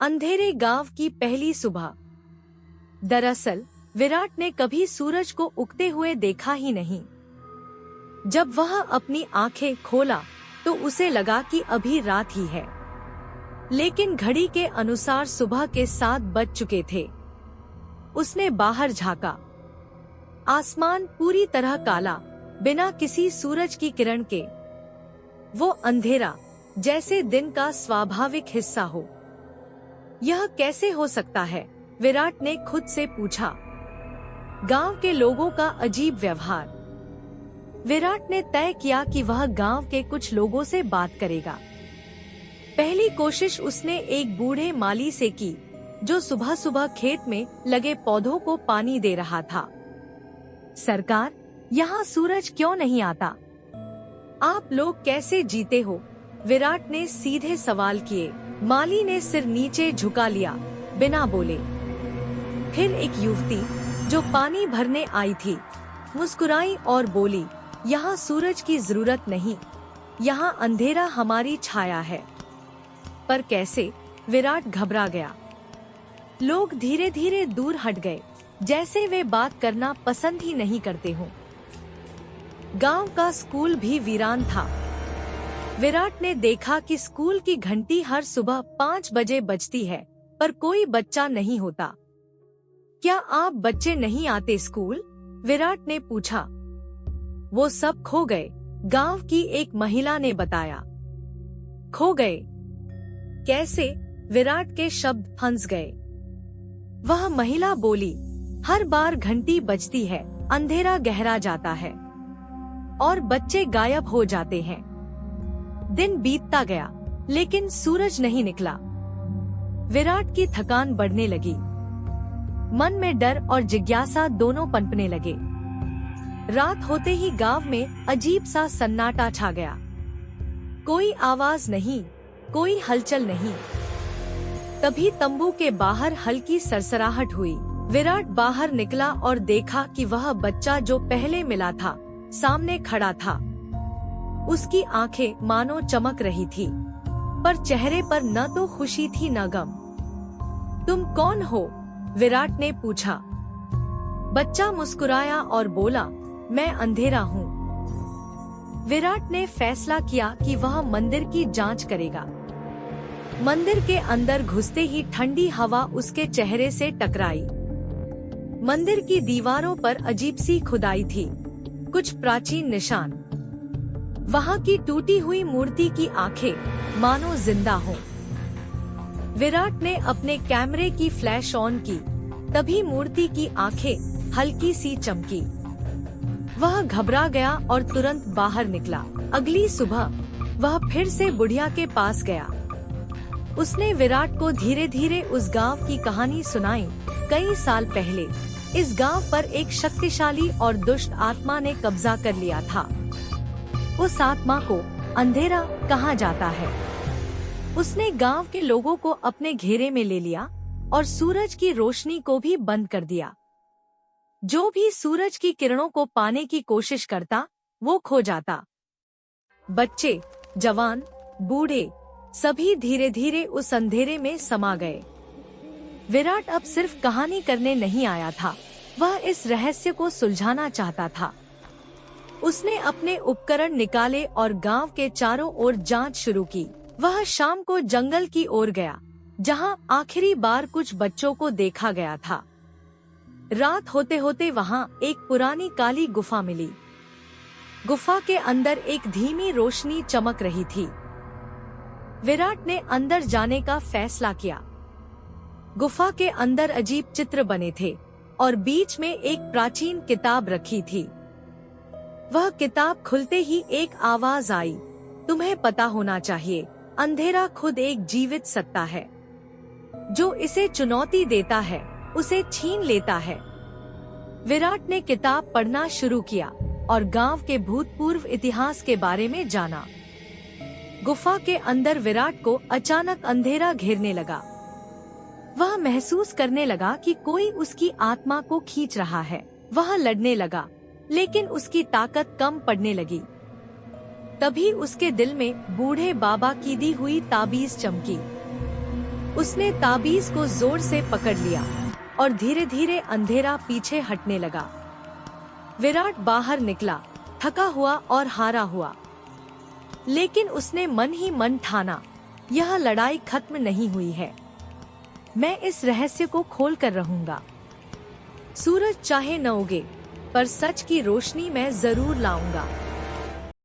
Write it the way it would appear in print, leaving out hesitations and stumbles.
अंधेरे गांव की पहली सुबह। दरअसल विराट ने कभी सूरज को उगते हुए देखा ही नहीं। जब वह अपनी आंखें खोला तो उसे लगा कि अभी रात ही है, लेकिन घड़ी के अनुसार सुबह के 7 बज चुके थे। उसने बाहर झांका। आसमान पूरी तरह काला, बिना किसी सूरज की किरण के। वो अंधेरा, जैसे दिन का स्वाभाविक हिस्सा हो। यह कैसे हो सकता है? विराट ने खुद से पूछा। गांव के लोगों का अजीब व्यवहार। विराट ने तय किया कि वह गांव के कुछ लोगों से बात करेगा। पहली कोशिश उसने एक बूढ़े माली से की, जो सुबह सुबह खेत में लगे पौधों को पानी दे रहा था। सरकार, यहाँ सूरज क्यों नहीं आता? आप लोग कैसे जीते हो? विराट ने सीधे सवाल किए। माली ने सिर नीचे झुका लिया, बिना बोले। फिर एक युवती, जो पानी भरने आई थी, मुस्कुराई और बोली, यहाँ सूरज की जरूरत नहीं, यहाँ अंधेरा हमारी छाया है। पर कैसे? विराट घबरा गया। लोग धीरे धीरे दूर हट गए, जैसे वे बात करना पसंद ही नहीं करते हों। गांव का स्कूल भी वीरान था। विराट ने देखा कि स्कूल की घंटी हर सुबह 5 बजे बजती है, पर कोई बच्चा नहीं होता। क्या आप बच्चे नहीं आते स्कूल? विराट ने पूछा। वो सब खो गए, गांव की एक महिला ने बताया। खो गए? कैसे? विराट के शब्द फंस गए। वह महिला बोली, हर बार घंटी बजती है, अंधेरा गहरा जाता है और बच्चे गायब हो जाते हैं। दिन बीतता गया, लेकिन सूरज नहीं निकला। विराट की थकान बढ़ने लगी। मन में डर और जिज्ञासा दोनों पनपने लगे। रात होते ही गांव में अजीब सा सन्नाटा छा गया। कोई आवाज नहीं, कोई हलचल नहीं। तभी तंबू के बाहर हल्की सरसराहट हुई। विराट बाहर निकला और देखा कि वह बच्चा जो पहले मिला था, सामने खड़ा था। उसकी आंखें मानो चमक रही थी, पर चेहरे पर न तो खुशी थी न गम। तुम कौन हो? विराट ने पूछा। बच्चा मुस्कुराया और बोला, मैं अंधेरा हूँ। विराट ने फैसला किया कि वह मंदिर की जांच करेगा। मंदिर के अंदर घुसते ही ठंडी हवा उसके चेहरे से टकराई। मंदिर की दीवारों पर अजीब सी खुदाई थी, कुछ प्राचीन निशान। वहाँ की टूटी हुई मूर्ति की आंखें मानो जिंदा हों। विराट ने अपने कैमरे की फ्लैश ऑन की, तभी मूर्ति की आंखें हल्की सी चमकी। वह घबरा गया और तुरंत बाहर निकला। अगली सुबह वह फिर से बुढ़िया के पास गया। उसने विराट को धीरे धीरे उस गांव की कहानी सुनाई। कई साल पहले इस गांव पर एक शक्तिशाली और दुष्ट आत्मा ने कब्जा कर लिया था। उस आत्मा को अंधेरा कहा जाता है। उसने गांव के लोगों को अपने घेरे में ले लिया और सूरज की रोशनी को भी बंद कर दिया। जो भी सूरज की किरणों को पाने की कोशिश करता, वो खो जाता। बच्चे, जवान, बूढ़े, सभी धीरे धीरे उस अंधेरे में समा गए। विराट अब सिर्फ कहानी करने नहीं आया था, वह इस रहस्य को सुलझाना चाहता था। उसने अपने उपकरण निकाले और गांव के चारों ओर जांच शुरू की। वह शाम को जंगल की ओर गया, जहां आखिरी बार कुछ बच्चों को देखा गया था। रात होते होते वहां एक पुरानी काली गुफा मिली। गुफा के अंदर एक धीमी रोशनी चमक रही थी। विराट ने अंदर जाने का फैसला किया। गुफा के अंदर अजीब चित्र बने थे और बीच में एक प्राचीन किताब रखी थी। वह किताब खुलते ही एक आवाज आई, तुम्हें पता होना चाहिए, अंधेरा खुद एक जीवित सत्ता है। जो इसे चुनौती देता है, उसे छीन लेता है। विराट ने किताब पढ़ना शुरू किया और गांव के भूतपूर्व इतिहास के बारे में जाना। गुफा के अंदर विराट को अचानक अंधेरा घेरने लगा। वह महसूस करने लगा कि कोई उसकी आत्मा को खींच रहा है। वह लड़ने लगा, लेकिन उसकी ताकत कम पड़ने लगी। तभी उसके दिल में बूढ़े बाबा की दी हुई ताबीज चमकी। उसने ताबीज को जोर से पकड़ लिया और धीरे धीरे अंधेरा पीछे हटने लगा। विराट बाहर निकला, थका हुआ और हारा हुआ, लेकिन उसने मन ही मन ठाना, यह लड़ाई खत्म नहीं हुई है। मैं इस रहस्य को खोल कर रहूंगा। सूरज चाहे न उगे, पर सच की रोशनी मैं जरूर लाऊंगा।